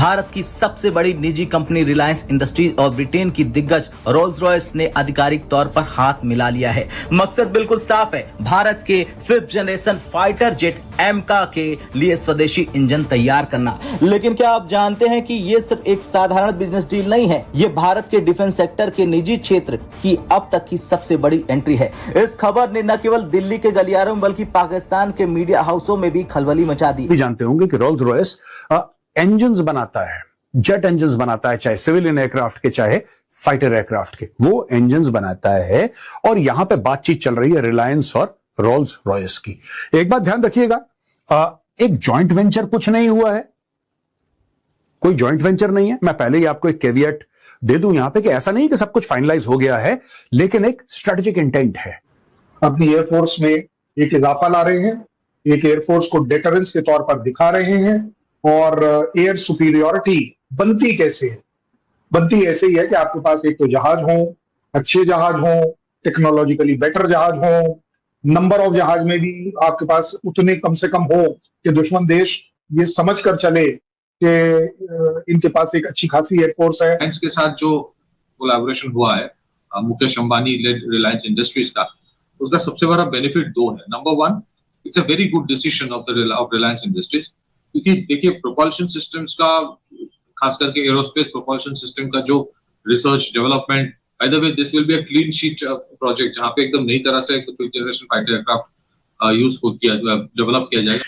भारत की सबसे बड़ी निजी कंपनी रिलायंस इंडस्ट्रीज और ब्रिटेन की दिग्गज रोल्स रॉयस ने आधिकारिक तौर पर हाथ मिला लिया है। मकसद बिल्कुल साफ है, भारत के 5th जनरेशन फाइटर जेट एमका के लिए स्वदेशी इंजन तैयार करना। लेकिन क्या आप जानते हैं कि ये सिर्फ एक साधारण बिजनेस डील नहीं है, ये भारत के डिफेंस सेक्टर के निजी क्षेत्र की अब तक की सबसे बड़ी एंट्री है। इस खबर ने न केवल दिल्ली के गलियारों में बल्कि पाकिस्तान के मीडिया हाउसों में भी खलबली मचा दी। जानते होंगे कि रोल्स रॉयस इंजन्स बनाता है, जेट इंजन्स बनाता है, चाहे सिविलियन एयरक्राफ्ट के चाहे फाइटर एयरक्राफ्ट के, वो इंजन्स बनाता है। और यहां पे बातचीत चल रही है रिलायंस और रोल्स रॉयस की। एक बात ध्यान रखिएगा, एक जॉइंट वेंचर कुछ नहीं हुआ है, कोई जॉइंट वेंचर नहीं है। मैं पहले ही आपको एक कैविएट दे दूं यहां पे कि ऐसा नहीं कि सब कुछ फाइनलाइज हो गया है, लेकिन एक स्ट्रेटेजिक इंटेंट है। अपनी एयरफोर्स में एक इजाफा ला रहे हैं, एक एयरफोर्स को डेटरेंस के तौर पर दिखा रहे हैं। और एयर सुपीरियोरिटी बनती कैसे है? बनती ऐसे ही है कि आपके पास एक तो जहाज हो, अच्छे जहाज हो, टेक्नोलॉजिकली बेटर जहाज हो, नंबर ऑफ जहाज में भी आपके पास उतने कम से कम हो कि दुश्मन देश ये समझ कर चले कि इनके पास एक अच्छी खासी एयरफोर्स है। रिलायंस के साथ जो कोलैबोरेशन हुआ है मुकेश अंबानी लेड रिलायंस इंडस्ट्रीज का, उसका सबसे बड़ा बेनिफिट दो है। Number one, it's a very good decision of Reliance industries, क्योंकि देखिए प्रोपल्शन सिस्टम्स का, खास करके एरोस्पेस प्रोपल्शन सिस्टम का जो research development, by the way this will be a clean sheet project जहां पे एकदम नई तरह से 5th generation fighter aircraft use किया डेवलप किया जाएगा।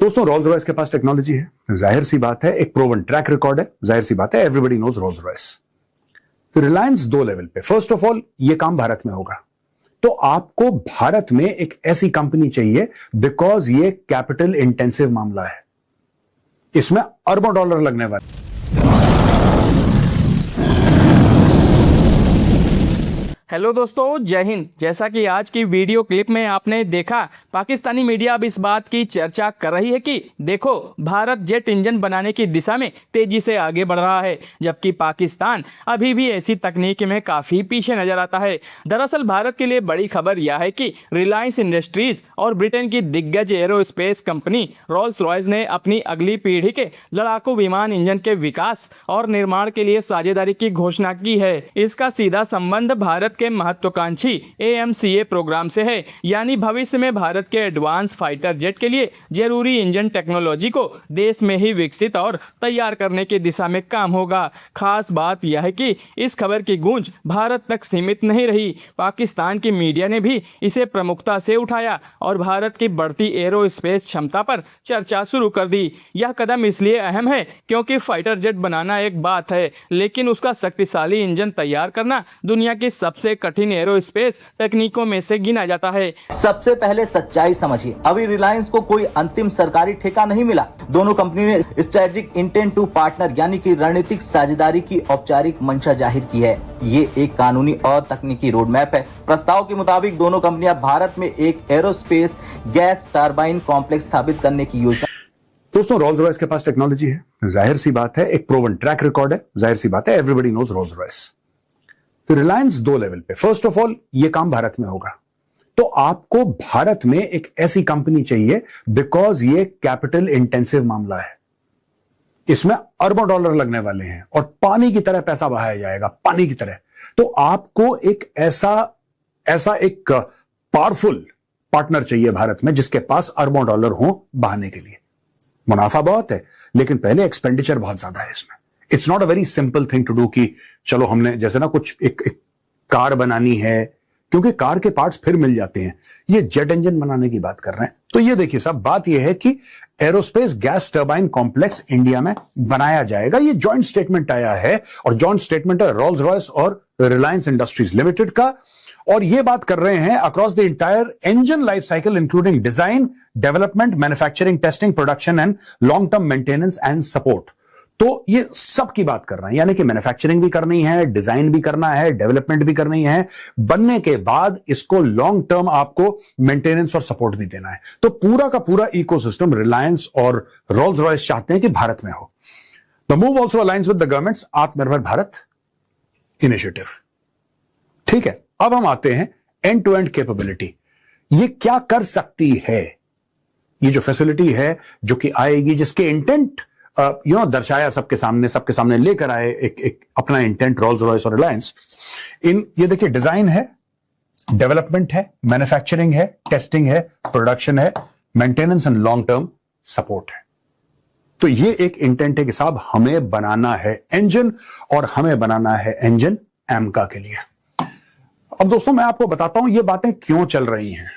दोस्तों, रोल्स रॉयस के पास टेक्नोलॉजी है, जाहिर सी बात है, एक प्रूवन ट्रैक रिकॉर्ड है, जाहिर सी बात है, everybody knows Rolls Royce. Reliance दो लेवल पे, फर्स्ट ऑफ ऑल ये काम भारत में होगा, तो आपको भारत में एक ऐसी कंपनी चाहिए बिकॉज ये कैपिटल इंटेंसिव मामला है, इसमें अरबों डॉलर लगने वाले। हेलो दोस्तों, जय हिंद। जैसा कि आज की वीडियो क्लिप में आपने देखा, पाकिस्तानी मीडिया अब इस बात की चर्चा कर रही है कि देखो, भारत जेट इंजन बनाने की दिशा में तेजी से आगे बढ़ रहा है, जबकि पाकिस्तान अभी भी ऐसी तकनीक में काफ़ी पीछे नजर आता है। दरअसल भारत के लिए बड़ी खबर यह है कि रिलायंस इंडस्ट्रीज और ब्रिटेन की दिग्गज एरोस्पेस कंपनी रोल्स रॉयस ने अपनी अगली पीढ़ी के लड़ाकू विमान इंजन के विकास और निर्माण के लिए साझेदारी की घोषणा की है। इसका सीधा संबंध भारत के महत्वाकांक्षी AMCA प्रोग्राम से है, यानी भविष्य में भारत के एडवांस फाइटर जेट के लिए जरूरी इंजन टेक्नोलॉजी को देश में ही विकसित और तैयार करने की दिशा में काम होगा। खास बात यह है कि इस खबर की गूंज भारत तक सीमित नहीं रही, पाकिस्तान की मीडिया ने भी इसे प्रमुखता से उठाया और भारत की बढ़ती एरोस्पेस क्षमता पर चर्चा शुरू कर दी। यह कदम इसलिए अहम है क्योंकि फाइटर जेट बनाना एक बात है, लेकिन उसका शक्तिशाली इंजन तैयार करना दुनिया की सबसे कठिन एरोस्पेस तकनीकों में से गिना जाता है। सबसे पहले सच्चाई समझिए, अभी रिलायंस को कोई अंतिम सरकारी ठेका नहीं मिला। दोनों कंपनी ने स्ट्रेटेजिक इंटेंट टू पार्टनर यानी कि रणनीतिक साझेदारी की औपचारिक मंशा जाहिर की है। ये एक कानूनी और तकनीकी रोड मैप है। प्रस्ताव के मुताबिक दोनों कंपनियां भारत में एक एरोस्पेस गैस टरबाइन कॉम्प्लेक्स स्थापित करने की योजना। दोस्तों, रोल्स रॉयस के पास टेक्नोलॉजी है, जाहिर सी बात है, एक प्रूवन ट्रैक रिकॉर्ड है, जाहिर सी बात है, everybody knows Rolls Royce. Reliance दो लेवल पे, फर्स्ट ऑफ ऑल ये काम भारत में होगा, तो आपको भारत में एक ऐसी कंपनी चाहिए बिकॉज ये कैपिटल इंटेंसिव मामला है, इसमें अरबों डॉलर लगने वाले हैं और पानी की तरह पैसा बहाया जाएगा, पानी की तरह। तो आपको एक ऐसा एक पावरफुल पार्टनर चाहिए भारत में जिसके पास अरबों डॉलर हो बहाने के लिए। मुनाफा बहुत है, लेकिन पहले एक्सपेंडिचर बहुत ज्यादा है इसमें। It's not a very simple thing to do कि चलो हमने जैसे ना कुछ एक कार बनानी है, क्योंकि कार के पार्ट्स फिर मिल जाते हैं, ये जेट इंजन बनाने की बात कर रहे हैं। तो ये देखिए साहब, बात ये है कि aerospace gas turbine complex India में बनाया जाएगा। ये जॉइंट स्टेटमेंट आया है और जॉइंट स्टेटमेंट है रोल्स रॉयस और रिलायंस इंडस्ट्रीज लिमिटेड का, और ये बात कर रहे हैं across the entire engine life cycle including design, development, manufacturing, testing, production and long term maintenance and support. तो ये सब की बात कर रहे हैं, यानी कि मैन्युफैक्चरिंग भी करनी है, डिजाइन भी करना है, डेवलपमेंट भी करनी है, बनने के बाद इसको लॉन्ग टर्म आपको मेंटेनेंस और सपोर्ट भी देना है। तो पूरा का पूरा इकोसिस्टम रिलायंस और रोल्स रॉयस चाहते हैं कि भारत में हो। The move also aligns with the governments आत्मनिर्भर भारत इनिशिएटिव। ठीक है, अब हम आते हैं एंड टू एंड कैपेबिलिटी। ये क्या कर सकती है, ये जो फैसिलिटी है जो कि आएगी, जिसके इंटेंट दर्शाया सबके सामने लेकर आए एक अपना इंटेंट, रोल्स रॉयस और रिलायंस। ये देखिए, डिजाइन है, डेवलपमेंट है, मैन्युफैक्चरिंग है, टेस्टिंग है, प्रोडक्शन है, maintenance and long term support है। तो ये एक इंटेंट है कि साहब हमें बनाना है इंजन, और हमें बनाना है इंजन एमका के लिए। अब दोस्तों मैं आपको बताता हूं ये बातें क्यों चल रही हैं।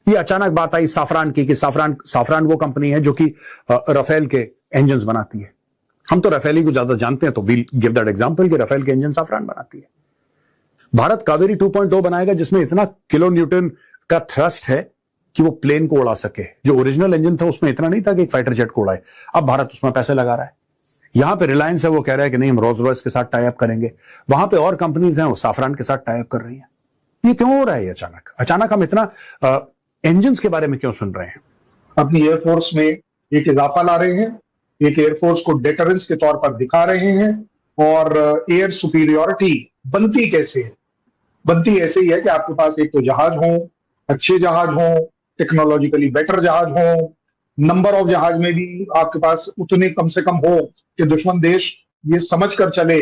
ये अचानक बात आई साफरान की, कि साफरान वो कंपनी है जो कि राफेल के इंजन्स बनाती है। हम तो राफेल ही को ज्यादा जानते हैं, तो वील गिव दैट एग्जांपल कि राफेल के इंजन साफरान बनाती है। भारत कावेरी 2.0 बनाएगा जिसमें इतना किलो न्यूटन का थ्रस्ट है कि वो प्लेन को उड़ा सके। जो ओरिजिनल इंजन था उसमें इतना नहीं था कि एक फाइटर जेट को उड़ाए। अब भारत उसमें पैसे लगा रहा है। यहां पे रिलायंस है, वो कह रहा है कि नहीं हम रोल्स रॉयस के साथ टाई अप करेंगे। वहां पे और कंपनीज हैं वो साफरान के साथ टाई अप कर रही हैं। ये क्यों हो रहा है? अचानक हम इतना इंजन्स के बारे में क्यों सुन रहे हैं? अपनी एयरफोर्स में एक इजाफा ला रहे हैं, एक एयरफोर्स को डेटरेंस के तौर पर दिखा रहे हैं। और एयर सुपीरियोरिटी बनती कैसे है? बनती ऐसे ही है कि आपके पास एक तो जहाज हो, अच्छे जहाज हो, टेक्नोलॉजिकली बेटर जहाज हो, नंबर ऑफ जहाज में भी आपके पास उतने कम से कम हो कि दुश्मन देश ये समझ कर चले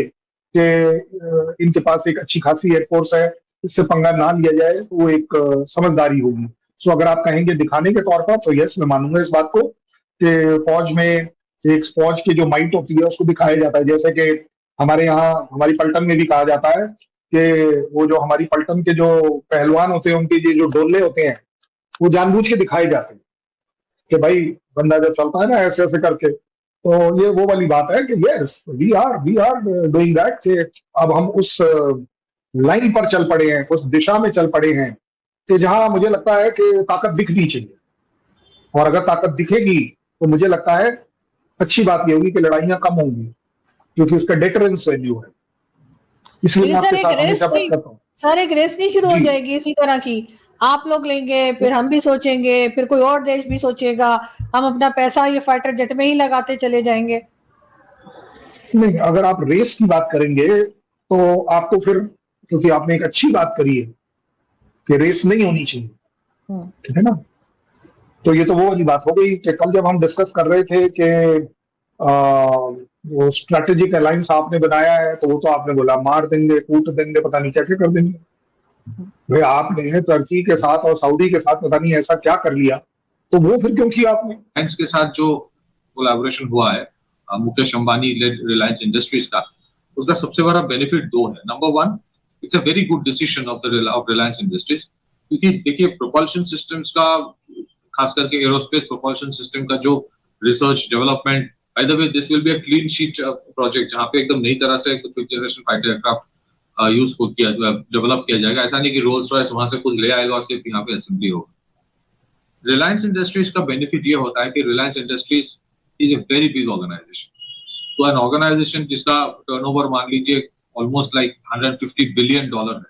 कि इनके पास एक अच्छी खासी एयरफोर्स है, इससे पंगा ना लिया जाए, तो वो एक समझदारी होगी। सो अगर आप कहेंगे दिखाने के तौर पर, तो यस मैं मानूंगा इस बात को कि फौज में एक फौज की जो माइट होती है उसको दिखाया जाता है। जैसे कि हमारे यहाँ हमारी पलटन में भी कहा जाता है कि वो जो हमारी पलटन के जो पहलवान होते हैं उनके जो डोले होते हैं वो जानबूझ के दिखाए जाते हैं कि भाई बंदा जब चलता है ना ऐसे ऐसे करके, तो ये वो वाली बात है कि yes we are doing that, कि अब हम उस लाइन पर चल पड़े हैं, उस दिशा में चल पड़े हैं कि जहां मुझे लगता है कि ताकत दिखनी चाहिए। और अगर ताकत दिखेगी तो मुझे लगता है अच्छी बात ये होगी कि लड़ाइयां कम होंगी, क्योंकि उसका डेटरेंस वैल्यू है। इसलिए मैं आपके साथ हमेशा बात करता हूँ। सर एक रेस नहीं शुरू हो जाएगी इसी तरह की? आप लोग लेंगे, फिर हम भी सोचेंगे, फिर कोई और देश भी सोचेगा, हम अपना पैसा ये फाइटर जेट में ही लगाते चले जाएंगे। नहीं, अगर आप रेस की बात करेंगे तो आपको फिर, क्योंकि आपने एक अच्छी बात करी है कि रेस नहीं होनी चाहिए, ठीक है ना, तो ये तो वो वाली बात हो गई कि कल जब हम डिस्कस कर रहे थे कि वो स्ट्रेटेजिक अलायंस आपने बनाया है, तो वो तो आपने बोला मार देंगे, कूट देंगे, पता नहीं क्या क्या कर देंगे। भाई आपने तुर्की के साथ और सऊदी के साथ पता नहीं ऐसा क्या कर लिया, तो वो फिर क्यों किया आपने? रिलायंस के साथ जो कोलैबोरेशन हुआ है मुकेश अंबानी लेड रिलायंस इंडस्ट्रीज का, उसका सबसे बड़ा बेनिफिट दो है। Number one, it's a very good decision of Reliance industries, क्योंकि देखिए प्रोपल्शन सिस्टम्स का, खास करके एरोस्पेस प्रोपल्शन सिस्टम का जो research development, by the way this will be a clean sheet project जहां पे एकदम नई तरह से fifth generation fighter aircraft use को किया, डेवलप किया जाएगा। ऐसा नहीं कि रोल्स रॉयस वहां से कुछ ले आएगा और सिर्फ यहाँ पे असेंबली होगा। रिलायंस इंडस्ट्रीज का बेनिफिट ये होता है कि Reliance Industries is a very big organization. तो एन ऑर्गेनाइजेशन जिसका टर्नओवर मान लीजिए ऑलमोस्ट लाइक $150 बिलियन है,